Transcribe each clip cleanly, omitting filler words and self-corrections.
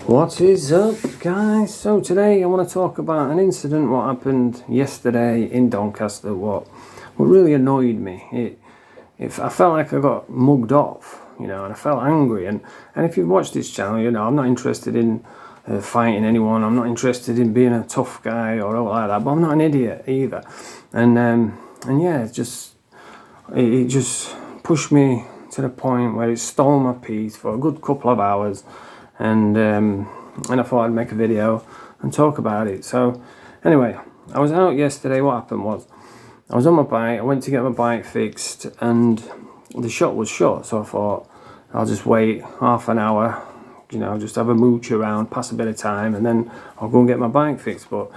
What is up, guys? So today I want to talk about an incident what happened yesterday in Doncaster. What really annoyed me. I felt like I got mugged off, and I felt angry. And if you've watched this channel, I'm not interested in fighting anyone. I'm not interested in being a tough guy or all like that. But I'm not an idiot either. And yeah, it just pushed me to the point where it stole my peace for a good couple of hours. And I thought I'd make a video and talk about it. So anyway, I was out yesterday. What happened was I was on my bike. I went to get my bike fixed and the shop was shut. So I thought I'll just wait half an hour, just have a mooch around, pass a bit of time, and then I'll go and get my bike fixed. But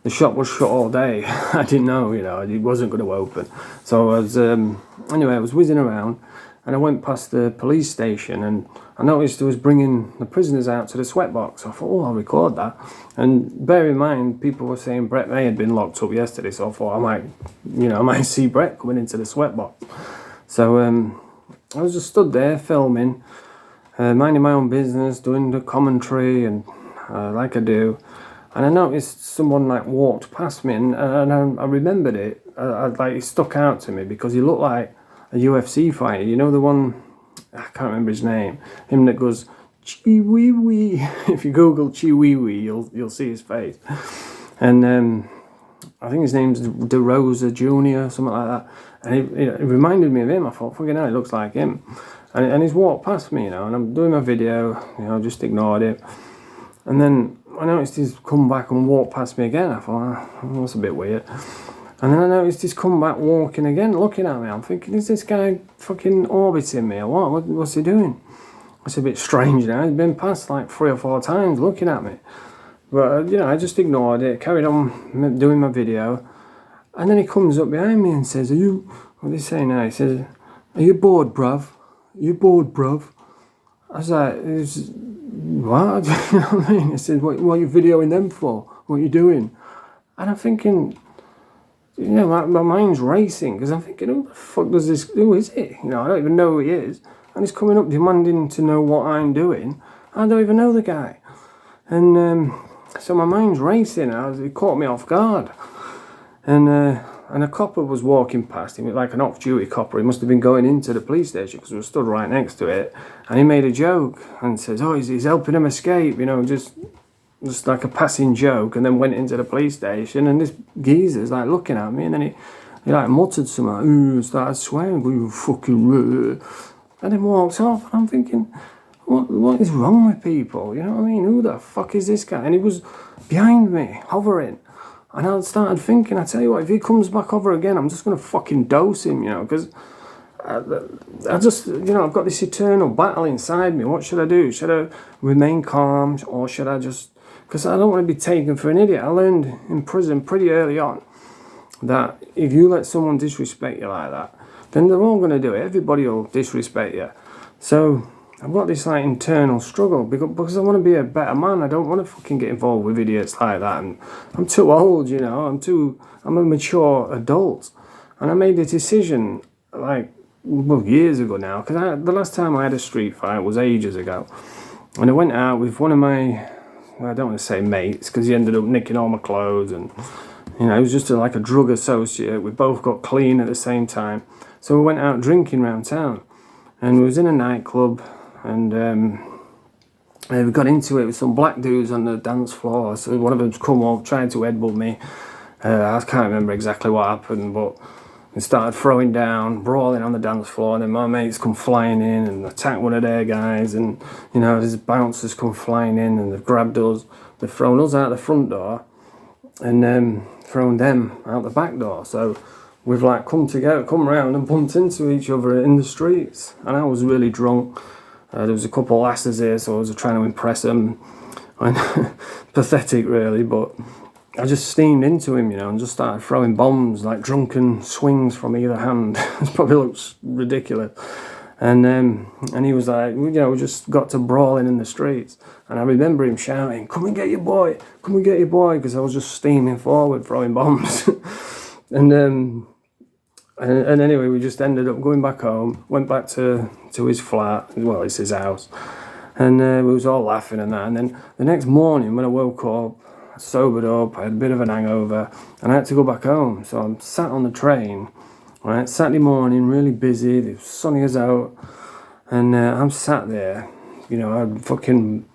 the shop was shut all day. I didn't know, it wasn't going to open. So I was, anyway, I was whizzing around and I went past the police station and I noticed they was bringing the prisoners out to the sweatbox. I thought, I'll record that. And bear in mind, people were saying Brett May had been locked up yesterday, so I thought I might see Brett coming into the sweatbox. So I was just stood there filming, minding my own business, doing the commentary and like I do. And I noticed someone walked past me and I remembered it. It stuck out to me because he looked like a UFC fighter. The one, I can't remember his name. Him that goes Chi Wee Wee. If you Google Chi Wee Wee, you'll see his face. And I think his name's DeRosa Jr. something like that. And it reminded me of him. I thought, fucking hell, it looks like him. And he's walked past me, and I'm doing my video. Just ignored it. And then I noticed he's come back and walked past me again. I thought, that's a bit weird. And then I noticed he's come back walking again, looking at me. I'm thinking, is this guy fucking orbiting me or what? What's he doing? It's a bit strange now. He's been past 3 or 4 times looking at me. But, I just ignored it, carried on doing my video. And then he comes up behind me and says, what did he say now? He says, are you bored, bruv? Are you bored, bruv? I was like, what? You know what I mean? He said, what are you videoing them for? What are you doing? And I'm thinking, my mind's racing because I'm thinking, who is it? I don't even know who he is. And he's coming up demanding to know what I'm doing. I don't even know the guy. And so my mind's racing. It caught me off guard. And a copper was walking past him, like an off-duty copper. He must have been going into the police station because we were stood right next to it. And he made a joke and says, he's helping him escape, just like a passing joke, and then went into the police station, and this geezer's looking at me, and then he muttered something, started swearing, you fucking, and then walks off, and I'm thinking, what is wrong with people? You know what I mean? Who the fuck is this guy? And he was behind me, hovering, and I started thinking, I tell you what, if he comes back over again, I'm just going to fucking dose him, because I just, I've got this eternal battle inside me. What should I do? Should I remain calm, or should I just... Because I don't want to be taken for an idiot. I learned in prison pretty early on that if you let someone disrespect you like that, then they're all going to do it. Everybody will disrespect you. So I've got this internal struggle because I want to be a better man. I don't want to fucking get involved with idiots like that. And I'm too old, I'm a mature adult. And I made a decision years ago now, because the last time I had a street fight was ages ago. And I went out with one of my... I don't want to say mates, because he ended up nicking all my clothes, and it was just like a drug associate. We both got clean at the same time, so we went out drinking around town, and we was in a nightclub, and we got into it with some black dudes on the dance floor. So one of them's come up, tried to headbutt me. I can't remember exactly what happened, but they started throwing down, brawling on the dance floor, and then my mates come flying in and attack one of their guys, and these bouncers come flying in and they've grabbed us, they've thrown us out the front door and thrown them out the back door. So we've come round and bumped into each other in the streets, and I was really drunk. There was a couple of lasses here, so I was trying to impress them. Pathetic really, but I just steamed into him, and just started throwing bombs, like drunken swings from either hand. It probably looks ridiculous. And he was like, we just got to brawling in the streets. And I remember him shouting, come and get your boy, because I was just steaming forward, throwing bombs. and anyway, we just ended up going back home, went back to his flat. Well, it's his house. And we was all laughing and that. And then the next morning when I woke up, I sobered up, I had a bit of an hangover, and I had to go back home. So I'm sat on the train, right, Saturday morning, really busy, the sun is out, and I'm sat there, you know, I had fucking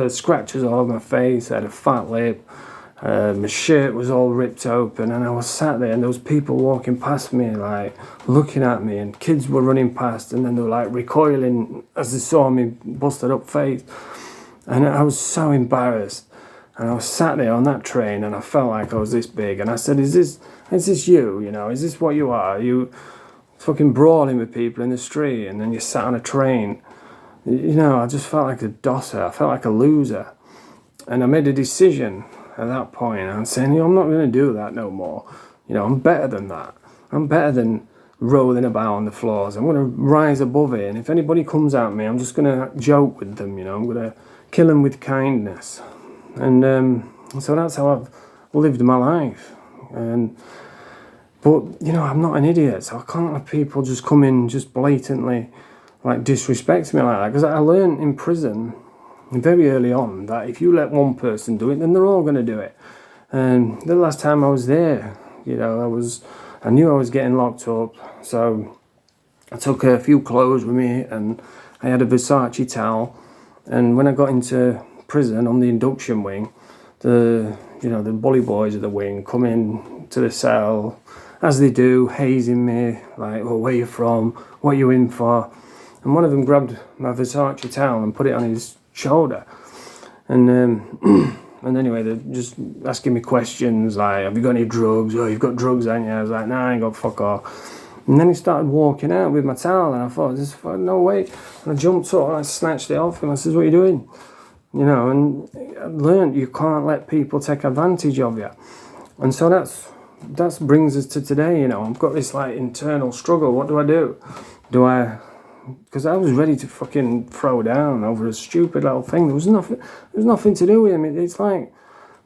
scratches all over my face, I had a fat lip, my shirt was all ripped open, and I was sat there and there was people walking past me, like looking at me, and kids were running past, and then they were like recoiling as they saw me busted up face, and I was so embarrassed. And I was sat there on that train and I felt like I was this big, and I said, is this you, you know, is this what you are you fucking brawling with people in the street, and then you sat on a train? You know, I just felt like a dosser, I felt like a loser. And I made a decision at that point. I'm saying, you know, I'm not going to do that no more. You know, I'm better than that. I'm better than rolling about on the floors. I'm going to rise above it. And if anybody comes at me, I'm just going to joke with them. You know, I'm going to kill them with kindness. And so that's how I've lived my life. But you know, I'm not an idiot, so I can't have people just come in just blatantly like disrespect me like that. Because I learned in prison very early on that if you let one person do it, then they're all going to do it. And the last time I was there, you know, I knew I was getting locked up, so I took a few clothes with me, and I had a Versace towel. And when I got into prison on the induction wing, the bully boys of the wing come in to the cell, as they do, hazing me, like, well, where you from, what you in for? And one of them grabbed my Versace towel and put it on his shoulder, and and anyway, they're just asking me questions like, have you got any drugs? Oh, you've got drugs, ain't you? I was like, nah, I ain't got fuck all. And then he started walking out with my towel, and I thought, there's no way. And I jumped up and I snatched it off him. I said, what are you doing? You know, and I learned you can't let people take advantage of you. And so that brings us to today. You know, I've got this like internal struggle. What do? Because I was ready to fucking throw down over a stupid little thing. There was nothing to do with him. It's like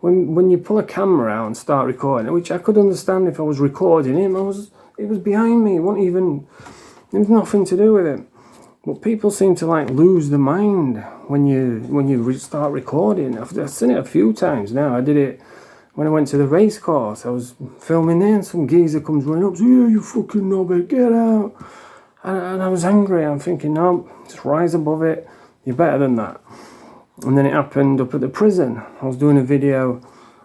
when you pull a camera out and start recording, which I could understand if I was recording him. It was behind me. There was nothing to do with him. But people seem to like lose their mind when you start recording. I've seen it a few times now. I did it when I went to the race course. I was filming there, and some geezer comes running up, says, yeah, you fucking knobhead, get out. And I was angry. I'm thinking, no, just rise above it. You're better than that. And then it happened up at the prison. I was doing a video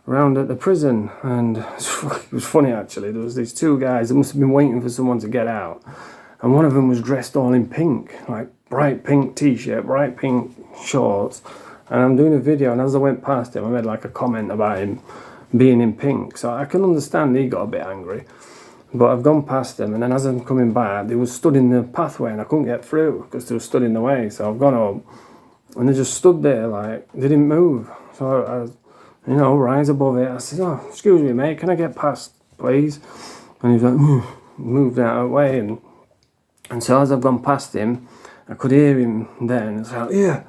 around at the prison, and it was funny actually. There was these two guys that must have been waiting for someone to get out. And one of them was dressed all in pink, like bright pink t-shirt, bright pink shorts. And I'm doing a video, and as I went past him, I made like a comment about him being in pink. So I can understand he got a bit angry. But I've gone past them, and then as I'm coming back, they were stood in the pathway, and I couldn't get through because they were stood in the way. So I've gone up, and they just stood there like, they didn't move. So I rise above it. I said, oh, excuse me, mate, can I get past, please? And he's like, moved out of the way, and so as I've gone past him, I could hear him then. It's like, yeah.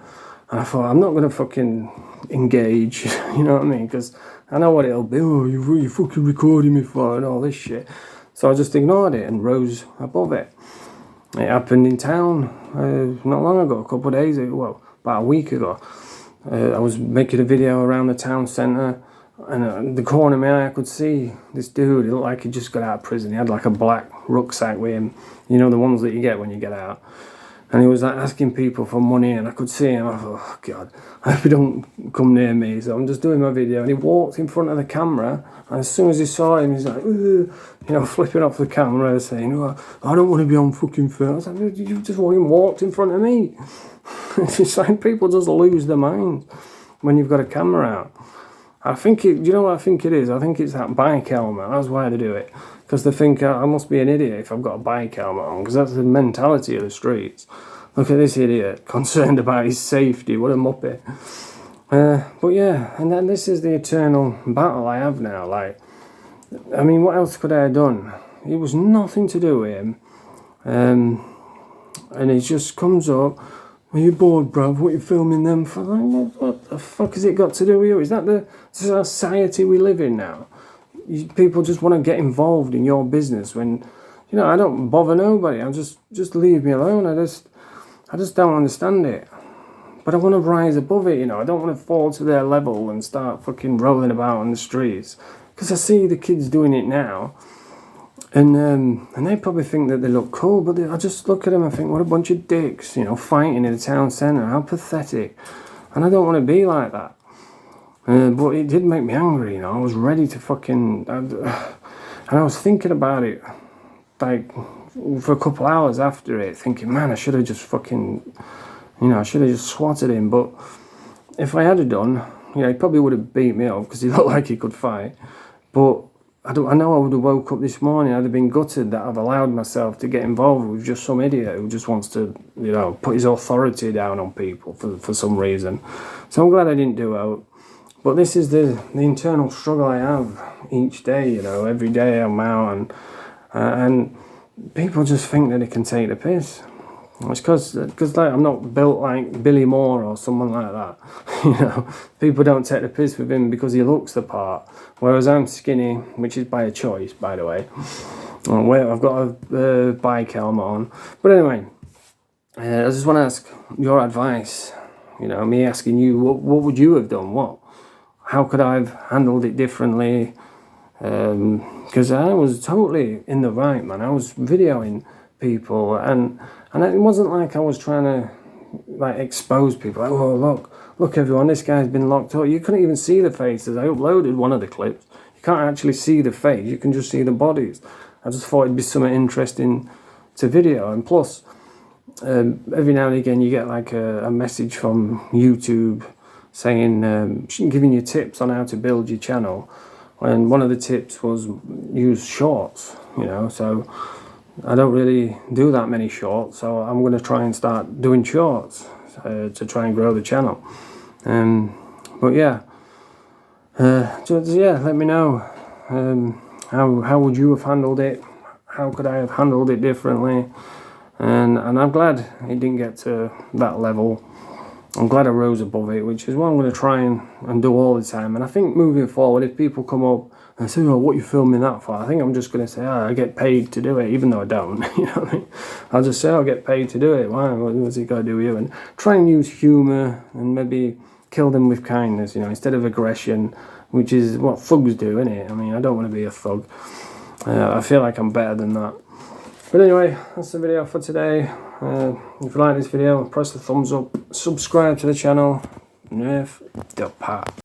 And I thought, I'm not going to fucking engage, you know what I mean? Because I know what it'll be. Oh, you fucking recording me for and all this shit. So I just ignored it and rose above it. It happened in town not long ago, a couple of days ago, well, about a week ago. I was making a video around the town centre, and at the corner of my eye I could see this dude. He looked like he just got out of prison. He had like a black rucksack with him, you know, the ones that you get when you get out. And he was like asking people for money, and I could see him. I thought, oh God, I hope he don't come near me. So I'm just doing my video, and he walked in front of the camera, and as soon as he saw him, he's like, you know, flipping off the camera, saying, oh, I don't want to be on fucking film. I was like, you just walked in front of me. It's like people just lose their mind when you've got a camera out. I think you know what I think it is? I think it's that bike helmet. That's why they do it. Because they think I must be an idiot if I've got a bike helmet on. Because that's the mentality of the streets. Look at this idiot, concerned about his safety. What a muppet. But yeah, and then this is the eternal battle I have now. Like, I mean, what else could I have done? It was nothing to do with him. And he just comes up. Are you bored, bruv? What are you filming them for? Like, what the fuck has it got to do with you? Is that the society we live in now? People just want to get involved in your business when, you know, I don't bother nobody. I just leave me alone. I just don't understand it. but I want to rise above it, you know. I don't want to fall to their level and start fucking rolling about on the streets, because I see the kids doing it now, and they probably think that they look cool, but I just look at them and think, what a bunch of dicks, you know, fighting in the town centre. How pathetic. And I don't want to be like that. But it did make me angry, you know. I was ready to fucking... and I was thinking about it, like, for a couple hours after it, thinking, man, I should have just fucking... You know, I should have just swatted him. But if I had done, you know, he probably would have beat me up, because he looked like he could fight. But I know I would have woke up this morning, I'd have been gutted that I've allowed myself to get involved with just some idiot who just wants to, you know, put his authority down on people for some reason. So I'm glad I didn't do it. But this is the internal struggle I have each day, you know. Every day I'm out and people just think that they can take the piss. It's because like, I'm not built like Billy Moore or someone like that. You know, people don't take the piss with him because he looks the part. Whereas I'm skinny, which is by a choice, by the way. I've got a bike helmet on. But anyway, I just want to ask your advice. You know, me asking you, what would you have done? How could I have handled it differently? Because I was totally in the right, man. I was videoing people, and it wasn't like I was trying to like expose people. Like, oh, look everyone, this guy's been locked up. You couldn't even see the faces. I uploaded one of the clips. You can't actually see the face. You can just see the bodies. I just thought it'd be something interesting to video. And plus, every now and again you get like a message from YouTube saying, giving you tips on how to build your channel. And one of the tips was use shorts, you know. So I don't really do that many shorts, so I'm going to try and start doing shorts to try and grow the channel. But yeah, let me know how would you have handled it? How could I have handled it differently? And I'm glad it didn't get to that level. I'm glad I rose above it, which is what I'm going to try and do all the time. And I think moving forward, if people come up and say, oh, what are you filming that for? I think I'm just going to say, I get paid to do it, even though I don't. You know what I mean? I'll just say, I get paid to do it. Why? What's it got to do with you? And try and use humour and maybe kill them with kindness, you know, instead of aggression, which is what thugs do, innit? I mean, I don't want to be a thug. I feel like I'm better than that. But anyway, that's the video for today. If you like this video, press the thumbs up, subscribe to the channel. Nerf the part.